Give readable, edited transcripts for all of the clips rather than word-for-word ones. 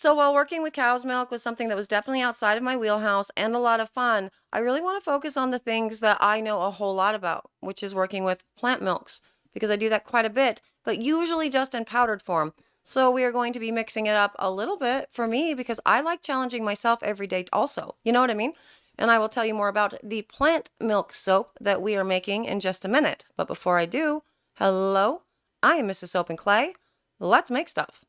So while working with cow's milk was something that was definitely outside of my wheelhouse and a lot of fun, I really want to focus on the things that I know a whole lot about, which is working with plant milks, because I do that quite a bit, but usually just in powdered form. So we are going to be mixing it up a little bit for me because I like challenging myself every day also. You know what I mean? And I will tell you more about the plant milk soap that we are making in just a minute. But before I do, hello, I am Mrs. Soap and Clay. Let's make stuff.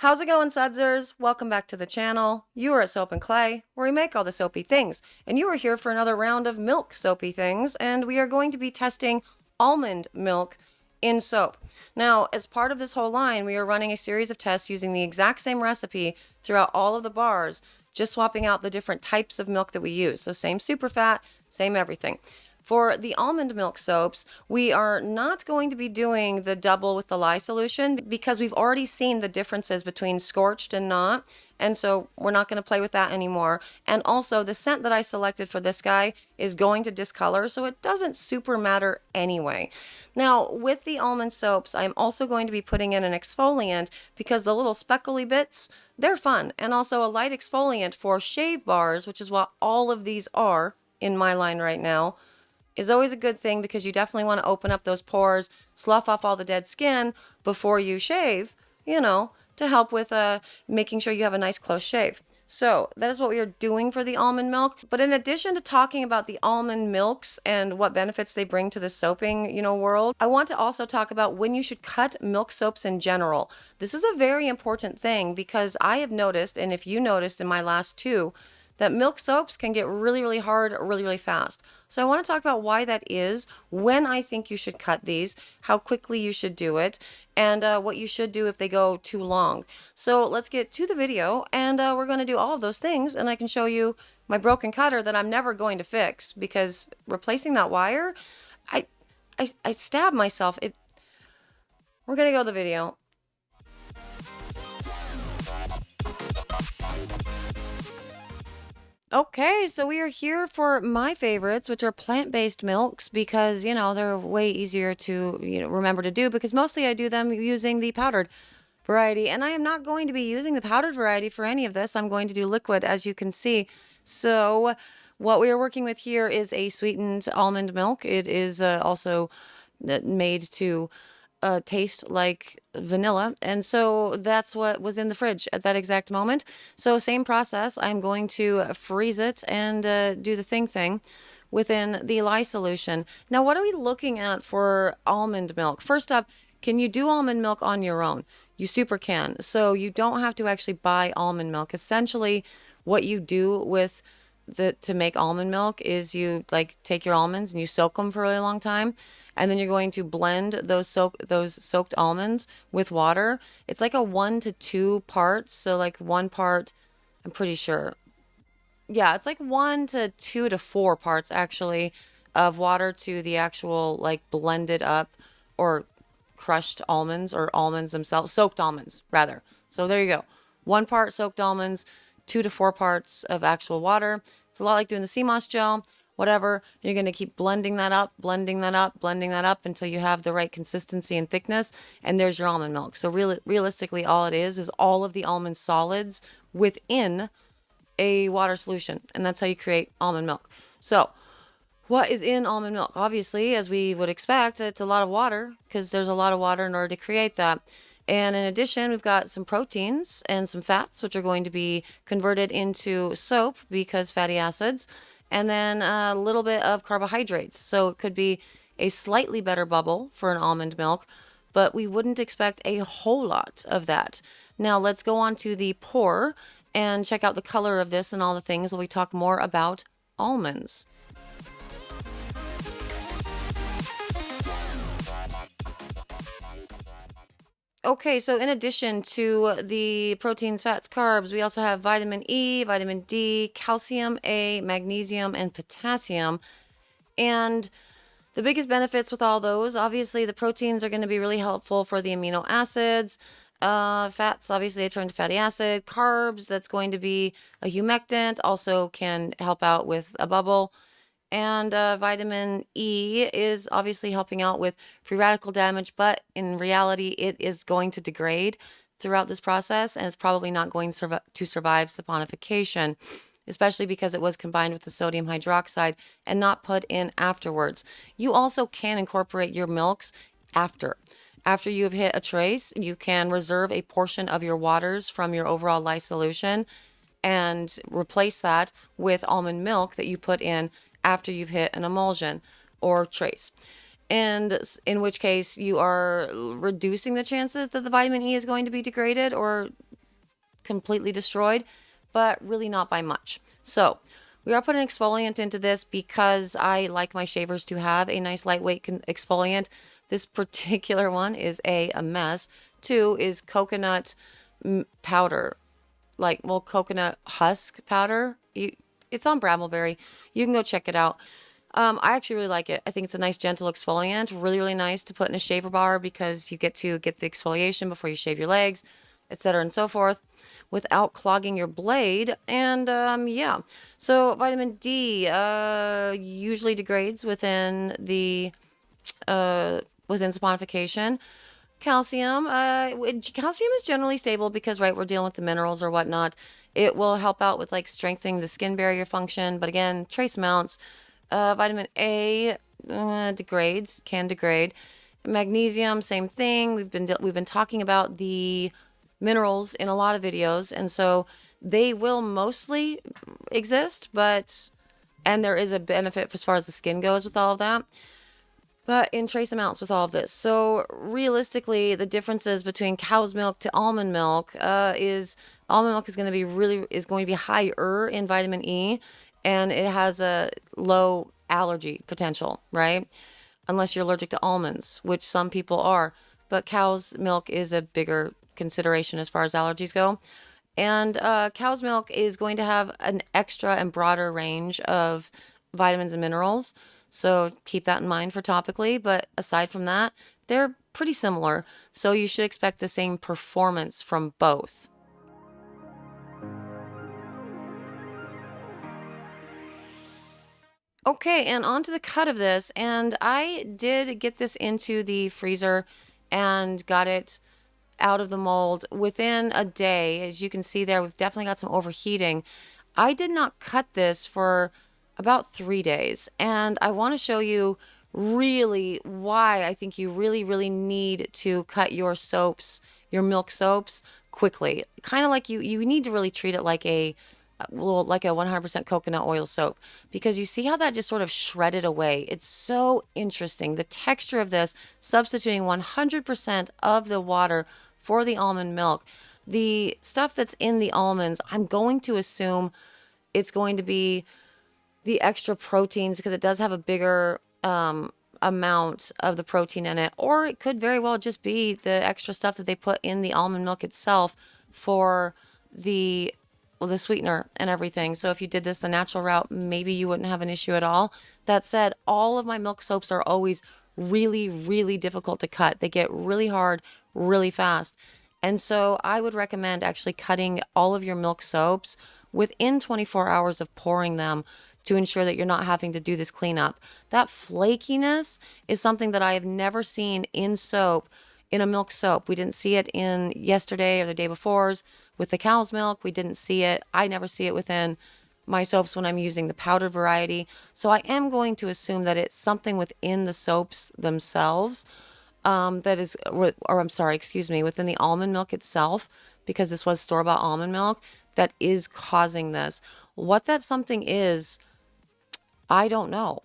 How's it going, Sudsers? Welcome back to the channel. You are at Soap and Clay, where we make all the soapy things. And you are here for another round of milk soapy things, and we are going to be testing almond milk in soap. Now, as part of this whole line, we are running a series of tests using the exact same recipe throughout all of the bars, just swapping out the different types of milk that we use. So same super fat, same everything. For the almond milk soaps, we are not going to be doing the double with the lye solution because we've already seen the differences between scorched and not. And so we're not going to play with that anymore. And also the scent that I selected for this guy is going to discolor, so it doesn't super matter anyway. Now with the almond soaps, I'm also going to be putting in an exfoliant because the little speckly bits, they're fun. And also a light exfoliant for shave bars, which is what all of these are in my line right now, is always a good thing because you definitely want to open up those pores, slough off all the dead skin before you shave, to help with making sure you have a nice close shave. So that is what we are doing for the almond milk. But in addition to talking about the almond milks and what benefits they bring to the soaping, world, I want to also talk about when you should cut milk soaps in general. This is a very important thing because I have noticed, and if you noticed in my last two, that milk soaps can get really, really hard really, really fast. So I want to talk about why that is, when I think you should cut these, how quickly you should do it, and what you should do if they go too long. So let's get to the video, and we're going to do all of those things, and I can show you my broken cutter that I'm never going to fix because replacing that wire, I stabbed myself. We're going to go to the video. Okay, so we are here for my favorites, which are plant-based milks because, they're way easier to, remember to do because mostly I do them using the powdered variety. And I am not going to be using the powdered variety for any of this. I'm going to do liquid, as you can see. So what we are working with here is a sweetened almond milk. It is also made to taste like vanilla, and so that's what was in the fridge at that exact moment. So same process, I'm going to freeze it and do the thing within the lye solution. Now what are we looking at for almond milk? First up, can you do almond milk on your own? You super can. So you don't have to actually buy almond milk. Essentially what you do with to make almond milk is you take your almonds and you soak them for a really long time, and then you're going to blend those soaked almonds with water. It's like a 1 to 2 parts, so like 1 part, I'm pretty sure. Yeah, it's like 1 to 2 to 4 parts actually of water to the actual blended up or crushed almonds, or almonds themselves, soaked almonds rather. So there you go. 1 part soaked almonds, 2 to 4 parts of actual water. It's a lot like doing the sea moss gel, whatever. You're going to keep blending that up, blending that up, blending that up until you have the right consistency and thickness, and there's your almond milk. So realistically, all it is all of the almond solids within a water solution, and that's how you create almond milk. So what is in almond milk? Obviously, as we would expect, it's a lot of water because there's a lot of water in order to create that. And in addition, we've got some proteins and some fats, which are going to be converted into soap because fatty acids, and then a little bit of carbohydrates. So it could be a slightly better bubble for an almond milk, but we wouldn't expect a whole lot of that. Now let's go on to the pour and check out the color of this and all the things while we talk more about almonds. Okay, so in addition to the proteins, fats, carbs, we also have vitamin E, vitamin D, calcium, A, magnesium, and potassium. And the biggest benefits with all those, obviously, the proteins are going to be really helpful for the amino acids. Fats, obviously, they turn to fatty acid. Carbs, that's going to be a humectant, also can help out with a bubble. And vitamin E is obviously helping out with free radical damage, but in reality, it is going to degrade throughout this process, and it's probably not going to survive saponification, especially because it was combined with the sodium hydroxide and not put in afterwards. You also can incorporate your milks after. After you've hit a trace, you can reserve a portion of your waters from your overall lye solution and replace that with almond milk that you put in after you've hit an emulsion or trace. And in which case you are reducing the chances that the vitamin E is going to be degraded or completely destroyed, but really not by much. So we are putting exfoliant into this because I like my shavers to have a nice lightweight exfoliant. This particular one is a mess. Two is coconut powder, like, well, coconut husk powder. It's on Brambleberry. You can go check it out. I actually really like it. I think it's a nice gentle exfoliant. Really, really nice to put in a shaver bar because you get to get the exfoliation before you shave your legs, etc. and so forth, without clogging your blade. And yeah, so vitamin D usually degrades within saponification. Calcium is generally stable because, right, we're dealing with the minerals or whatnot. It will help out with like strengthening the skin barrier function, but again, trace amounts. Vitamin A can degrade. Magnesium, same thing. We've been talking about the minerals in a lot of videos, and so they will mostly exist, and there is a benefit as far as the skin goes with all of that, but in trace amounts with all of this. So realistically, the differences between cow's milk to almond milk is almond milk is going to be higher in vitamin E, and it has a low allergy potential, right? Unless you're allergic to almonds, which some people are. But cow's milk is a bigger consideration as far as allergies go. And cow's milk is going to have an extra and broader range of vitamins and minerals. So keep that in mind for topically. But aside from that, they're pretty similar. So you should expect the same performance from both. Okay, and on to the cut of this. And I did get this into the freezer and got it out of the mold within a day. As you can see there, we've definitely got some overheating. I did not cut this for about 3 days, and I want to show you really why I think you really, really need to cut your soaps, your milk soaps, quickly. Kind of like you need to really treat it like a 100% coconut oil soap, because you see how that just sort of shredded away. It's so interesting. The texture of this, substituting 100% of the water for the almond milk. The stuff that's in the almonds, I'm going to assume it's going to be the extra proteins because it does have a bigger amount of the protein in it. Or it could very well just be the extra stuff that they put in the almond milk itself for the sweetener and everything. So if you did this the natural route, maybe you wouldn't have an issue at all. That said, all of my milk soaps are always really, really difficult to cut. They get really hard really fast. And so I would recommend actually cutting all of your milk soaps within 24 hours of pouring them to ensure that you're not having to do this cleanup. That flakiness is something that I have never seen in soap, in a milk soap. We didn't see it in yesterday or the day before's with the cow's milk. We didn't see it. I never see it within my soaps when I'm using the powdered variety. So I am going to assume that it's something within the soaps themselves that is, or I'm sorry, excuse me, within the almond milk itself, because this was store-bought almond milk, that is causing this. What that something is, I don't know.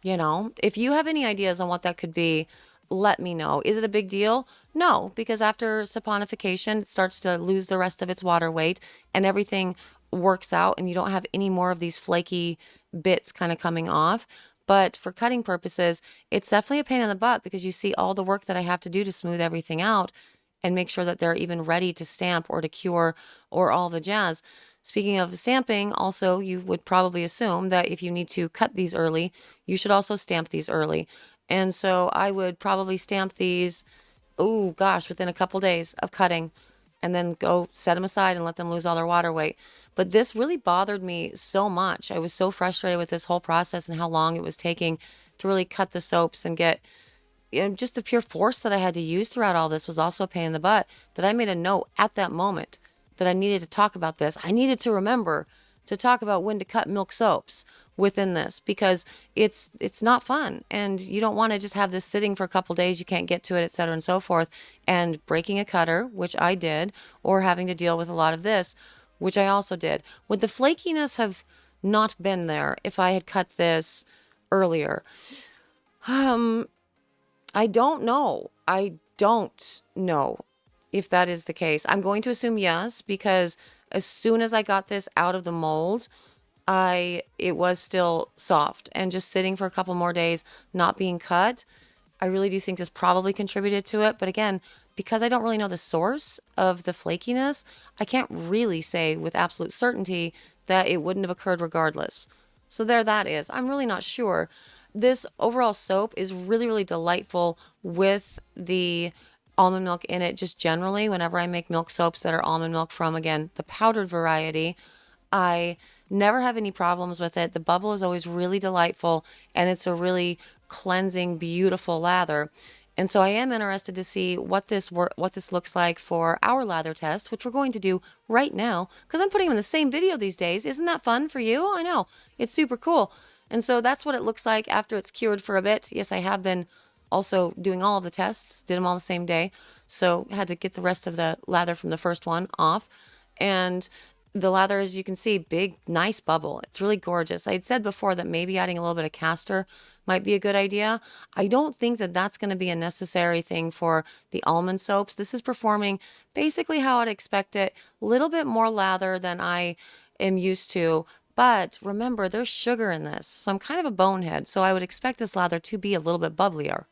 If you have any ideas on what that could be, let me know. Is it a big deal? No, because after saponification, it starts to lose the rest of its water weight and everything works out and you don't have any more of these flaky bits kind of coming off. But for cutting purposes, it's definitely a pain in the butt because you see all the work that I have to do to smooth everything out. and make sure that they're even ready to stamp or to cure or all the jazz. Speaking of stamping, also, you would probably assume that if you need to cut these early, you should also stamp these early. And so I would probably stamp these, oh gosh, within a couple days of cutting, and then go set them aside and let them lose all their water weight. But this really bothered me so much. I was so frustrated with this whole process and how long it was taking to really cut the soaps and get, just the pure force that I had to use throughout all this was also a pain in the butt, that I made a note at that moment that I needed to talk about this. I needed to remember to talk about when to cut milk soaps within this, because it's not fun, and you don't want to just have this sitting for a couple days, you can't get to it, etc. and so forth, and breaking a cutter, which I did, or having to deal with a lot of this, which I also did. Would the flakiness have not been there if I had cut this earlier? I don't know. I don't know if that is the case. I'm going to assume yes, because as soon as I got this out of the mold, it was still soft, and just sitting for a couple more days, not being cut, I really do think this probably contributed to it. But again, because I don't really know the source of the flakiness, I can't really say with absolute certainty that it wouldn't have occurred regardless. So there that is. I'm really not sure. This overall soap is really, really delightful with the almond milk in it. Just generally, whenever I make milk soaps that are almond milk from, again, the powdered variety, I never have any problems with it. The bubble is always really delightful, and it's a really cleansing, beautiful lather. And so I am interested to see what this looks like for our lather test, which we're going to do right now, because I'm putting them in the same video these days. Isn't that fun for you? I know. It's super cool. And so that's what it looks like after it's cured for a bit. Yes, I have been also doing all of the tests, did them all the same day. So had to get the rest of the lather from the first one off. And the lather, as you can see, big, nice bubble. It's really gorgeous. I had said before that maybe adding a little bit of castor might be a good idea. I don't think that that's going to be a necessary thing for the almond soaps. This is performing basically how I'd expect it. A little bit more lather than I am used to. But remember, there's sugar in this, so I'm kind of a bonehead. So I would expect this lather to be a little bit bubblier.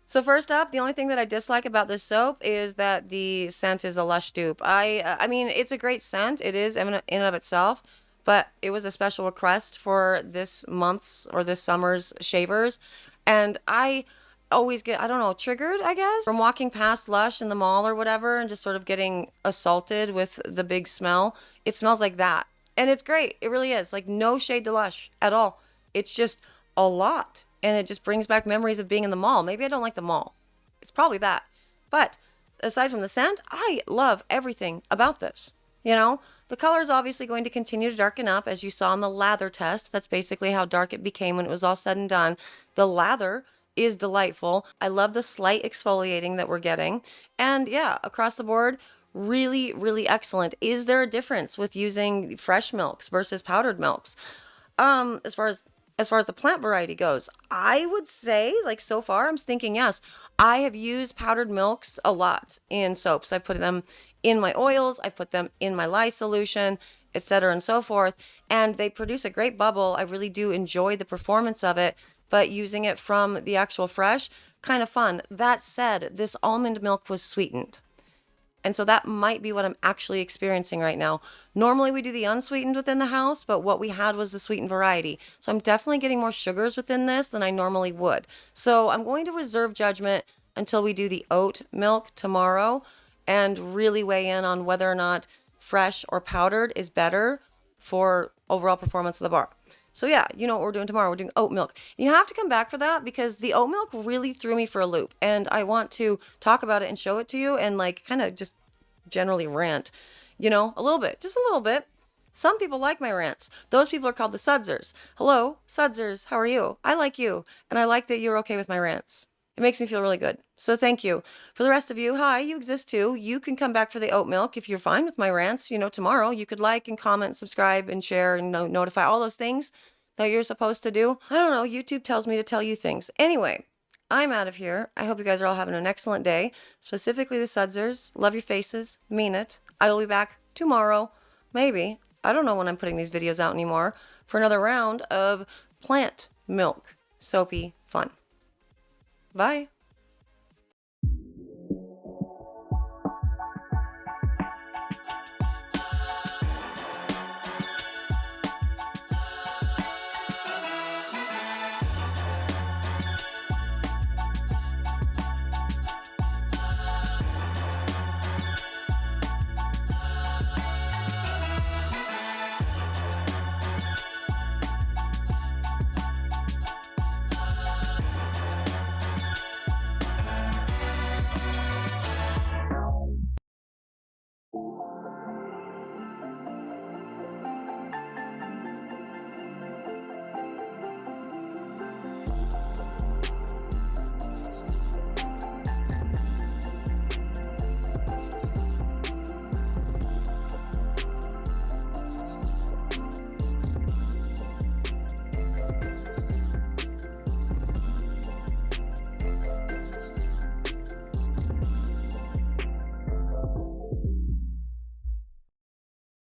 So first up, the only thing that I dislike about this soap is that the scent is a Lush dupe. I mean, it's a great scent. It is in and of itself, but it was a special request for this month's or this summer's shavers. And I always get, I don't know, triggered, I guess, from walking past Lush in the mall or whatever and just sort of getting assaulted with the big smell. It smells like that. And it's great. It really is. Like, no shade to Lush at all. It's just a lot. And it just brings back memories of being in the mall. Maybe I don't like the mall. It's probably that. But aside from the scent, I love everything about this. You know, the color is obviously going to continue to darken up, as you saw in the lather test. That's basically how dark it became when it was all said and done. The lather is delightful. I love the slight exfoliating that we're getting. And yeah, across the board, really, really excellent. Is there a difference with using fresh milks versus powdered milks? As far as the plant variety goes, I would say, like, so far, I'm thinking yes. I have used powdered milks a lot in soaps. I put them in my oils, I put them in my lye solution, etc. and so forth, and they produce a great bubble. I really do enjoy the performance of it, but using it from the actual fresh, kind of fun. That said, this almond milk was sweetened. And so that might be what I'm actually experiencing right now. Normally we do the unsweetened within the house, but what we had was the sweetened variety. So I'm definitely getting more sugars within this than I normally would. So I'm going to reserve judgment until we do the oat milk tomorrow and really weigh in on whether or not fresh or powdered is better for overall performance of the bar. So yeah, you know what we're doing tomorrow. We're doing oat milk. You have to come back for that because the oat milk really threw me for a loop. And I want to talk about it and show it to you and like kind of just generally rant, you know, a little bit, just a little bit. Some people like my rants. Those people are called the Sudsers. Hello, Sudsers. How are you? I like you. And I like that you're okay with my rants. It makes me feel really good. So thank you. For the rest of you, hi, you exist too. You can come back for the oat milk if you're fine with my rants. You know, tomorrow you could like and comment, subscribe and share and notify all those things that you're supposed to do. I don't know. YouTube tells me to tell you things. Anyway, I'm out of here. I hope you guys are all having an excellent day. Specifically the Sudsers. Love your faces. Mean it. I will be back tomorrow. Maybe. I don't know when I'm putting these videos out anymore. For another round of plant milk soapy fun. Bye.